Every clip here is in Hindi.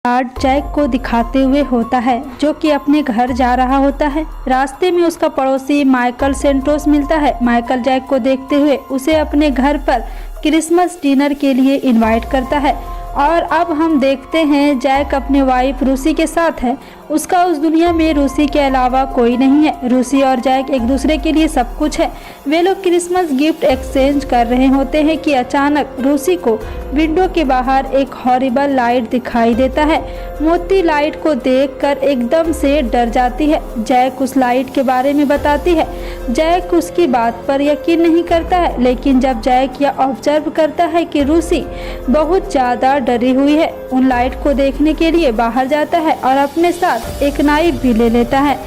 कार्ड जैक को दिखाते हुए होता है, जो कि अपने घर जा रहा होता है। रास्ते में उसका पड़ोसी माइकल सेंटोस मिलता है। माइकल जैक को देखते हुए उसे अपने घर पर क्रिसमस डिनर के लिए इनवाइट करता है। और अब हम देखते हैं जैक अपने वाइफ रूसी के साथ है। उसका उस दुनिया में रूसी के अलावा कोई नहीं है। रूसी और जैक एक दूसरे के लिए सब कुछ है। वे लोग क्रिसमस गिफ्ट एक्सचेंज कर रहे होते हैं कि अचानक रूसी को विंडो के बाहर एक हॉरिबल लाइट दिखाई देता है। मोती लाइट को देखकर एकदम से डर जाती है। जैक उस लाइट के बारे में बताती है। जैक उसकी बात पर यकीन नहीं करता है, लेकिन जब जैक यह ऑब्जर्व करता है कि रूसी बहुत ज़्यादा डरी हुई है, उन लाइट को देखने के लिए बाहर जाता है और अपने साथ एक नाइफ भी ले लेता है।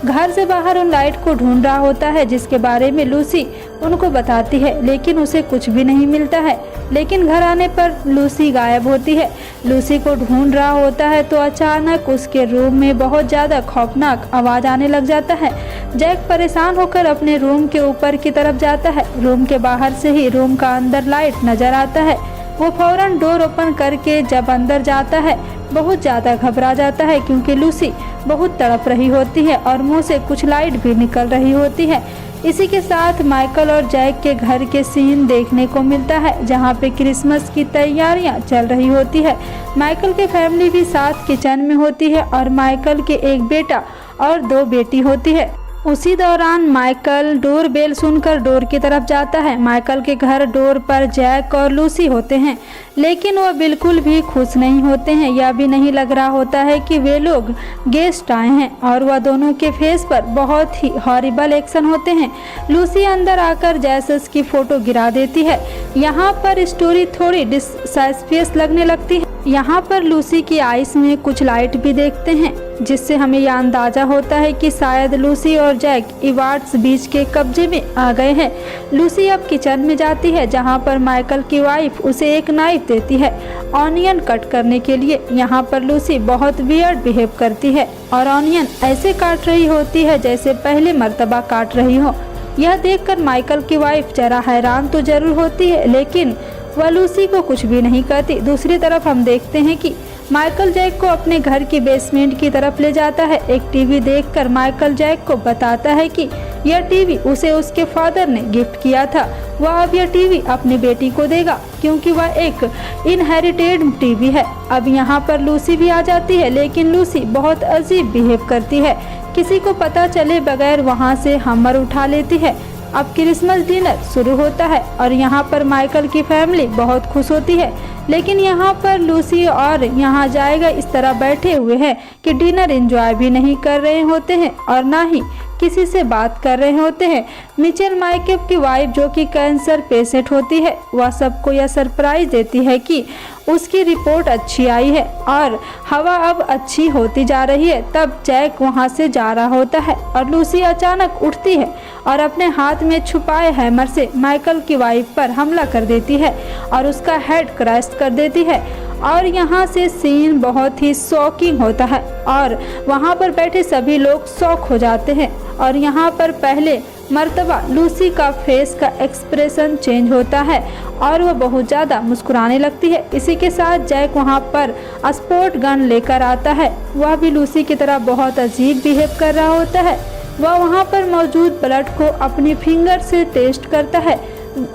घर से बाहर उन लाइट को ढूंढ रहा होता है, जिसके बारे में लूसी उनको बताती है, लेकिन उसे कुछ भी नहीं मिलता है। लेकिन घर आने पर लूसी गायब होती है। लूसी को ढूंढ रहा होता है तो अचानक उसके रूम में बहुत ज़्यादा खौफनाक आवाज़ आने लग जाता है। जैक परेशान होकर अपने रूम के ऊपर की तरफ जाता है। रूम के बाहर से ही रूम का अंदर लाइट नजर आता है। वो फौरन डोर ओपन करके जब अंदर जाता है, बहुत ज़्यादा घबरा जाता है, क्योंकि लूसी बहुत तड़प रही होती है और मुंह से कुछ लाइट भी निकल रही होती है। इसी के साथ माइकल और जैक के घर के सीन देखने को मिलता है, जहां पे क्रिसमस की तैयारियां चल रही होती है। माइकल की फैमिली भी साथ किचन में होती है और माइकल के एक बेटा और 2 बेटी होती है। उसी दौरान माइकल डोर बेल सुनकर डोर की तरफ जाता है। माइकल के घर डोर पर जैक और लूसी होते हैं, लेकिन वह बिल्कुल भी खुश नहीं होते हैं। यह भी नहीं लग रहा होता है कि वे लोग गेस्ट आए हैं, और वह दोनों के फेस पर बहुत ही हॉरिबल एक्शन होते हैं। लूसी अंदर आकर जैसस की फोटो गिरा देती है। यहाँ पर स्टोरी थोड़ी डिसस्पिशियस लगने लगती है। यहाँ पर लूसी की आइस में कुछ लाइट भी देखते हैं, जिससे हमें यह अंदाजा होता है कि शायद लूसी और जैक इवार्ड्स बीच के कब्जे में आ गए हैं। लूसी अब किचन में जाती है, जहाँ पर माइकल की वाइफ उसे एक नाइफ देती है ऑनियन कट करने के लिए। यहाँ पर लूसी बहुत वियर्ड बिहेव करती है और ऑनियन ऐसे काट रही होती है जैसे पहले मर्तबा काट रही हो। यह देखकर माइकल की वाइफ जरा हैरान तो जरूर होती है, लेकिन वह लूसी को कुछ भी नहीं कहती। दूसरी तरफ हम देखते हैं कि माइकल जैक को अपने घर की बेसमेंट की तरफ ले जाता है। एक टीवी देखकर माइकल जैक को बताता है कि यह टीवी उसे उसके फादर ने गिफ्ट किया था। वह अब यह टीवी अपनी बेटी को देगा, क्योंकि वह एक इनहेरिटेड टीवी है। अब यहाँ पर लूसी भी आ जाती है, लेकिन लूसी बहुत अजीब बिहेव करती है। किसी को पता चले बगैर वहाँ से हैमर उठा लेती है। अब क्रिसमस डिनर शुरू होता है और यहाँ पर माइकल की फैमिली बहुत खुश होती है, लेकिन यहाँ पर लूसी और यहाँ जाएगा इस तरह बैठे हुए हैं कि डिनर एंजॉय भी नहीं कर रहे होते हैं और ना ही किसी से बात कर रहे होते हैं। मिचेल माइकल की वाइफ, जो कि कैंसर पेशेंट होती है, वह सबको यह सरप्राइज देती है कि उसकी रिपोर्ट अच्छी आई है और हवा अब अच्छी होती जा रही है। तब जैक वहां से जा रहा होता है और लूसी अचानक उठती है और अपने हाथ में छुपाए हैमर से माइकल की वाइफ पर हमला कर देती है और उसका हेड क्रैश कर देती है। और यहाँ से सीन बहुत ही शॉकिंग होता है और वहाँ पर बैठे सभी लोग शॉक हो जाते हैं। और यहाँ पर पहले मर्तबा लूसी का फेस का एक्सप्रेशन चेंज होता है और वह बहुत ज़्यादा मुस्कुराने लगती है। इसी के साथ जैक वहाँ पर स्पोर्ट गन लेकर आता है। वह भी लूसी की तरह बहुत अजीब बिहेव कर रहा होता है। वह वहाँ पर मौजूद ब्लड को अपनी फिंगर से टेस्ट करता है।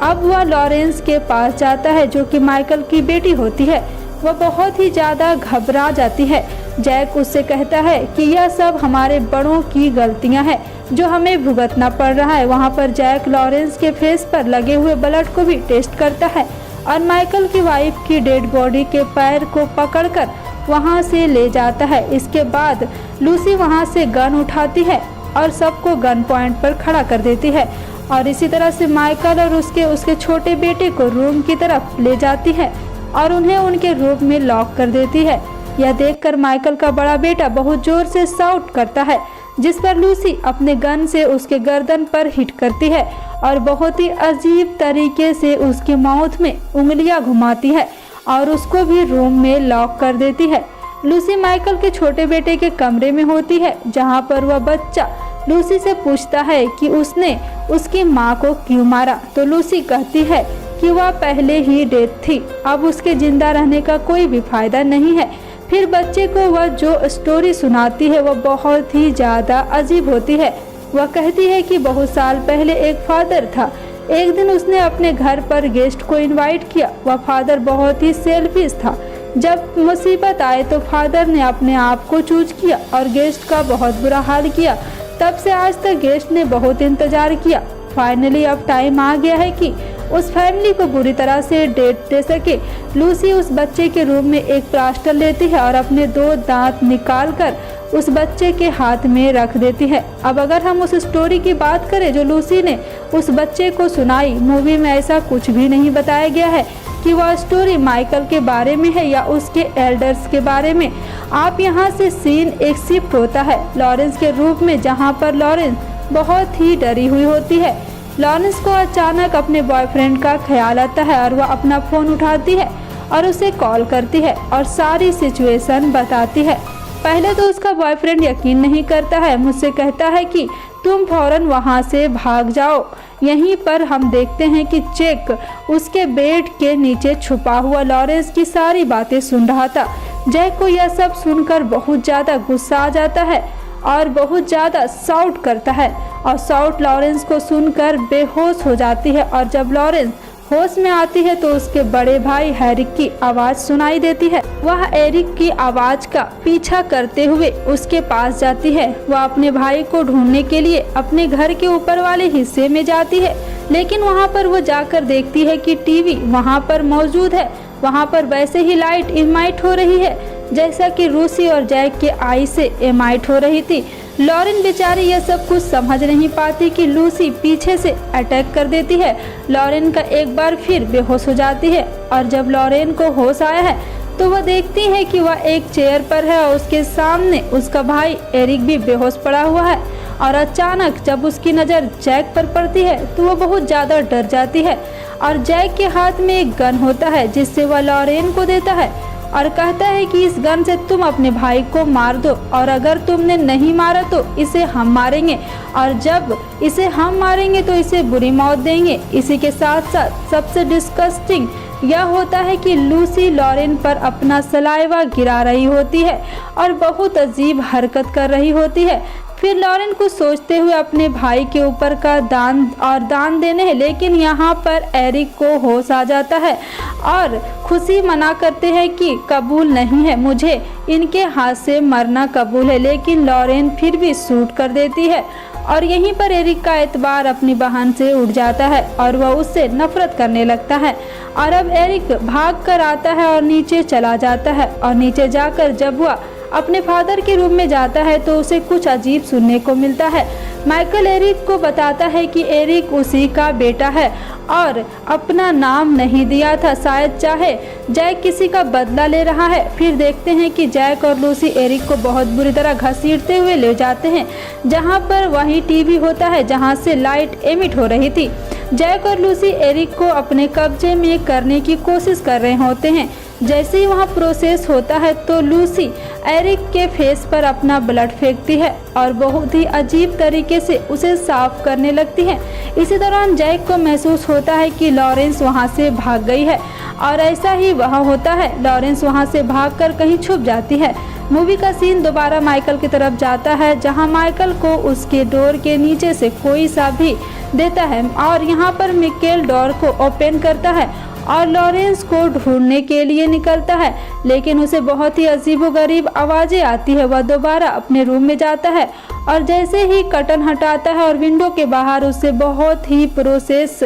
अब वह लॉरेंस के पास जाता है, जो कि माइकल की बेटी होती है। वह बहुत ही ज़्यादा घबरा जाती है। जैक उससे कहता है कि यह सब हमारे बड़ों की गलतियां हैं, जो हमें भुगतना पड़ रहा है। वहां पर जैक लॉरेंस के फेस पर लगे हुए ब्लड को भी टेस्ट करता है और माइकल की वाइफ की डेड बॉडी के पैर को पकड़कर वहां से ले जाता है। इसके बाद लूसी वहां से गन उठाती है और सबको गन पॉइंट पर खड़ा कर देती है और इसी तरह से माइकल और उसके छोटे बेटे को रूम की तरफ ले जाती है और उन्हें उनके रूम में लॉक कर देती है। यह देखकर माइकल का बड़ा बेटा बहुत जोर से शाउट करता है, जिस पर लूसी अपने गन से उसके गर्दन पर हिट करती है और बहुत ही अजीब तरीके से उसके माउथ में उंगलियां घुमाती है और उसको भी रूम में लॉक कर देती है। लूसी माइकल के छोटे बेटे के कमरे में होती है, जहां पर वह बच्चा लूसी से पूछता है कि उसने उसकी माँ को क्यों मारा। तो लूसी कहती है कि वह पहले ही डेड थी, अब उसके जिंदा रहने का कोई भी फायदा नहीं है। फिर बच्चे को वह जो स्टोरी सुनाती है वह बहुत ही ज़्यादा अजीब होती है। वह कहती है कि बहुत साल पहले एक फादर था। एक दिन उसने अपने घर पर गेस्ट को इनवाइट किया। वह फादर बहुत ही सेल्फिश था। जब मुसीबत आए तो फादर ने अपने आप को चूज किया और गेस्ट का बहुत बुरा हाल किया। तब से आज तक गेस्ट ने बहुत इंतजार किया। फाइनली अब टाइम आ गया है कि उस फैमिली को बुरी तरह से डेट दे सके। लूसी उस बच्चे के रूम में एक प्लास्टर लेती है और अपने 2 दांत निकालकर उस बच्चे के हाथ में रख देती है। अब अगर हम उस स्टोरी की बात करें जो लूसी ने उस बच्चे को सुनाई, मूवी में ऐसा कुछ भी नहीं बताया गया है कि वह स्टोरी माइकल के बारे में है या उसके एल्डर्स के बारे में। आप यहाँ से सीन एक शिफ्ट होता है लॉरेंस के रूप में, जहाँ पर लॉरेंस बहुत ही डरी हुई होती है। लॉरेंस को अचानक अपने बॉयफ्रेंड का ख्याल आता है और वह अपना फ़ोन उठाती है और उसे कॉल करती है और सारी सिचुएशन बताती है। पहले तो उसका बॉयफ्रेंड यकीन नहीं करता है, मुझसे कहता है कि तुम फौरन वहाँ से भाग जाओ। यहीं पर हम देखते हैं कि चेक उसके बेड के नीचे छुपा हुआ लॉरेंस की सारी बातें सुन रहा था। जैक को यह सब सुनकर बहुत ज़्यादा गुस्सा आ जाता है और बहुत ज़्यादा शाउट करता है और शाउट लॉरेंस को सुनकर बेहोश हो जाती है। और जब लॉरेंस होश में आती है तो उसके बड़े भाई एरिक की आवाज़ सुनाई देती है। वह एरिक की आवाज़ का पीछा करते हुए उसके पास जाती है। वह अपने भाई को ढूंढने के लिए अपने घर के ऊपर वाले हिस्से में जाती है, लेकिन वहां पर वो जाकर देखती है कि टीवी वहां पर मौजूद है। वहां पर वैसे ही लाइट इमाइट हो रही है जैसा कि रूसी और जैक के आई से इमाइट हो रही थी। लॉरेन बेचारी यह सब कुछ समझ नहीं पाती कि लूसी पीछे से अटैक कर देती है। लॉरेन का एक बार फिर बेहोश हो जाती है और जब लॉरेन को होश आया है तो वह देखती है कि वह एक चेयर पर है और उसके सामने उसका भाई एरिक भी बेहोश पड़ा हुआ है। और अचानक जब उसकी नज़र जैक पर पड़ती है तो वह बहुत ज़्यादा डर जाती है और जैक के हाथ में एक गन होता है जिससे वह लॉरेन को देता है और कहता है कि इस गन से तुम अपने भाई को मार दो और अगर तुमने नहीं मारा तो इसे हम मारेंगे और जब इसे हम मारेंगे तो इसे बुरी मौत देंगे। इसी के साथ साथ सबसे डिस्गस्टिंग यह होता है कि लूसी लॉरेन पर अपना सलाइवा गिरा रही होती है और बहुत अजीब हरकत कर रही होती है। फिर लॉरेन कुछ सोचते हुए अपने भाई के ऊपर का दान देने हैं, लेकिन यहाँ पर एरिक को होश आ जाता है और खुशी मना करते हैं कि कबूल नहीं है, मुझे इनके हाथ से मरना कबूल है। लेकिन लॉरेन फिर भी शूट कर देती है और यहीं पर एरिक का एतबार अपनी बहन से उठ जाता है और वह उससे नफरत करने लगता है। और अब एरिक भाग कर आता है और नीचे चला जाता है और नीचे जाकर जब वह अपने फादर के रूम में जाता है तो उसे कुछ अजीब सुनने को मिलता है। माइकल एरिक को बताता है कि एरिक उसी का बेटा है और अपना नाम नहीं दिया था, शायद चाहे जैक किसी का बदला ले रहा है। फिर देखते हैं कि जैक और लूसी एरिक को बहुत बुरी तरह घसीटते हुए ले जाते हैं, जहां पर वही टीवी होता है जहां से लाइट एमिट हो रही थी। जैक और लूसी एरिक को अपने कब्जे में करने की कोशिश कर रहे होते हैं। जैसे ही वहाँ प्रोसेस होता है तो लूसी एरिक के फेस पर अपना ब्लड फेंकती है और बहुत ही अजीब तरीके से उसे साफ करने लगती है। इसी दौरान जैक को महसूस होता है कि लॉरेंस वहाँ से भाग गई है और ऐसा ही वहाँ होता है। लॉरेंस वहाँ से भागकर कहीं छुप जाती है। मूवी का सीन दोबारा माइकल की तरफ जाता है, जहाँ माइकल को उसके डोर के नीचे से कोई सा भी देता है और यहाँ पर मिकेल डोर को ओपन करता है और लॉरेंस को ढूंढने के लिए निकलता है, लेकिन उसे बहुत ही अजीबोगरीब आवाज़ें आती है। वह दोबारा अपने रूम में जाता है और जैसे ही कर्टन हटाता है और विंडो के बाहर उसे बहुत ही प्रोसेस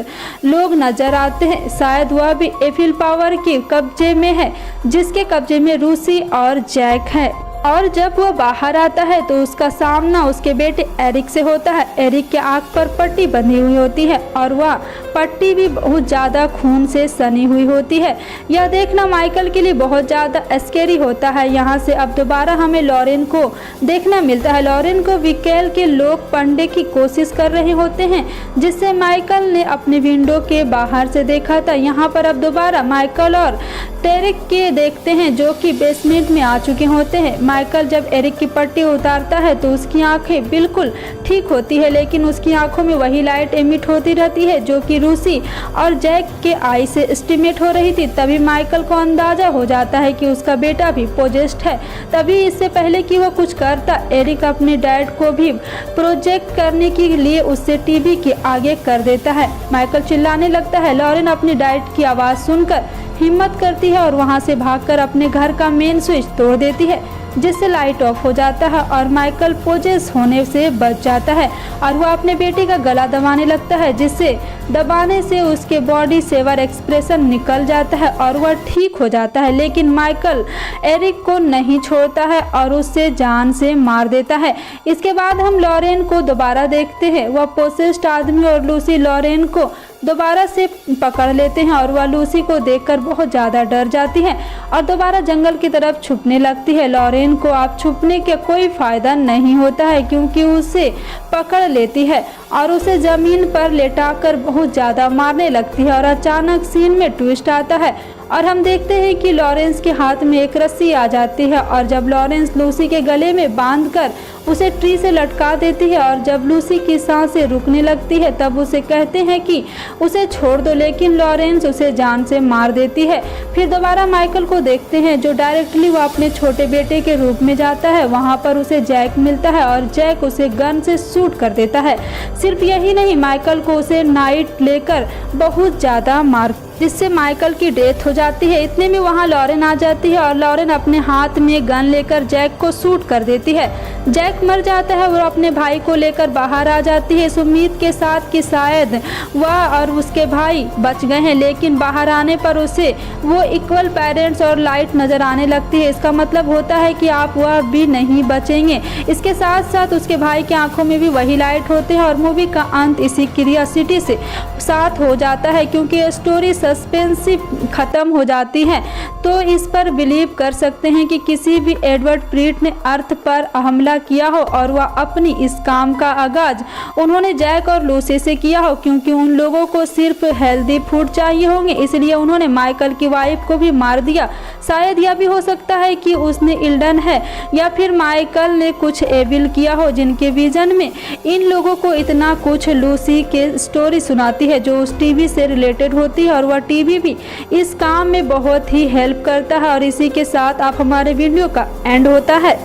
लोग नजर आते हैं। शायद वह भी एफिल पावर के कब्जे में है, जिसके कब्जे में रूसी और जैक है। और जब वह बाहर आता है तो उसका सामना उसके बेटे एरिक से होता है। एरिक के आंख पर पट्टी बंधी हुई होती है और वह पट्टी भी बहुत ज़्यादा खून से सनी हुई होती है। यह देखना माइकल के लिए बहुत ज़्यादा स्कैरी होता है। यहाँ से अब दोबारा हमें लॉरेन को देखना मिलता है। लॉरेन को विकेल के लोग पढ़ने की कोशिश कर रहे होते हैं, जिससे माइकल ने अपने विंडो के बाहर से देखा था। यहाँ पर अब दोबारा माइकल और टेरिक के देखते हैं जो कि बेसमेंट में आ चुके होते हैं। माइकल जब एरिक की पट्टी उतारता है तो उसकी आंखें बिल्कुल ठीक होती है, लेकिन उसकी आंखों में वही लाइट एमिट होती रहती है जो कि रूसी और जैक के आई से एस्टिमेट हो रही थी। तभी माइकल को अंदाजा हो जाता है कि उसका बेटा भी पोजेस्ड है। तभी इससे पहले कि वो कुछ करता, एरिक अपने डैड को भी प्रोजेक्ट करने के लिए उससे टीवी के आगे कर देता है। माइकल चिल्लाने लगता है। लॉरेन अपने डैड की आवाज़ सुनकर हिम्मत करती है और वहां से भागकर अपने घर का मेन स्विच तोड़ देती है, जिससे लाइट ऑफ हो जाता है और माइकल पोजेस होने से बच जाता है और वह अपने बेटे का गला दबाने लगता है, जिससे दबाने से उसके बॉडी सेवर एक्सप्रेशन निकल जाता है और वह ठीक हो जाता है। लेकिन माइकल एरिक को नहीं छोड़ता है और उससे जान से मार देता है। इसके बाद हम लॉरेन को दोबारा देखते हैं। वह पोसेस्ड आदमी और लूसी लॉरेन को दोबारा से पकड़ लेते हैं और वह लूसी को देखकर बहुत ज़्यादा डर जाती है और दोबारा जंगल की तरफ छुपने लगती है। लॉरेन को अब छुपने का कोई फ़ायदा नहीं होता है क्योंकि उसे पकड़ लेती है और उसे ज़मीन पर लेटाकर बहुत ज़्यादा मारने लगती है और अचानक सीन में ट्विस्ट आता है और हम देखते हैं कि लॉरेंस के हाथ में एक रस्सी आ जाती है और जब लॉरेंस लूसी के गले में बांधकर उसे ट्री से लटका देती है और जब लूसी की सांसें रुकने लगती है तब उसे कहते हैं कि उसे छोड़ दो, लेकिन लॉरेंस उसे जान से मार देती है। फिर दोबारा माइकल को देखते हैं जो डायरेक्टली वो अपने छोटे बेटे के रूप में जाता है। वहाँ पर उसे जैक मिलता है और जैक उसे गन से शूट कर देता है। सिर्फ यही नहीं, माइकल को उसे नाइट लेकर बहुत ज़्यादा मार, जिससे माइकल की डेथ हो जाती है। इतने में वहाँ लॉरेन आ जाती है और लॉरेन अपने हाथ में गन लेकर जैक को शूट कर देती है। जैक मर जाता है और अपने भाई को लेकर बाहर आ जाती है इस उम्मीद के साथ कि शायद वह और उसके भाई बच गए हैं, लेकिन बाहर आने पर उसे वो इक्वल पेरेंट्स और लाइट नज़र आने लगती है। इसका मतलब होता है कि आप वह भी नहीं बचेंगे। इसके साथ साथ उसके भाई की आंखों में भी वही लाइट होते हैं और मूवी का अंत इसी क्यूरियोसिटी से साथ हो जाता है क्योंकि स्टोरी सस्पेंसिव ख़त्म हो जाती है। तो इस पर बिलीव कर सकते हैं कि किसी भी एडवर्ड प्रीट ने अर्थ पर हमला किया हो और वह अपनी इस काम का आगाज उन्होंने जैक और लूसी से किया हो, क्योंकि उन लोगों को सिर्फ हेल्दी फूड चाहिए होंगे, इसलिए उन्होंने माइकल की वाइफ को भी मार दिया। शायद यह भी हो सकता है कि उसने इल्डन है या फिर माइकल ने कुछ एविल किया हो जिनके विजन में इन लोगों को इतना कुछ लूसी के स्टोरी सुनाती है जो उस टीवी से रिलेटेड होती है और वह टीवी भी इस काम में बहुत ही हेल्प करता है। और इसी के साथ आप हमारे वीडियो का एंड होता है।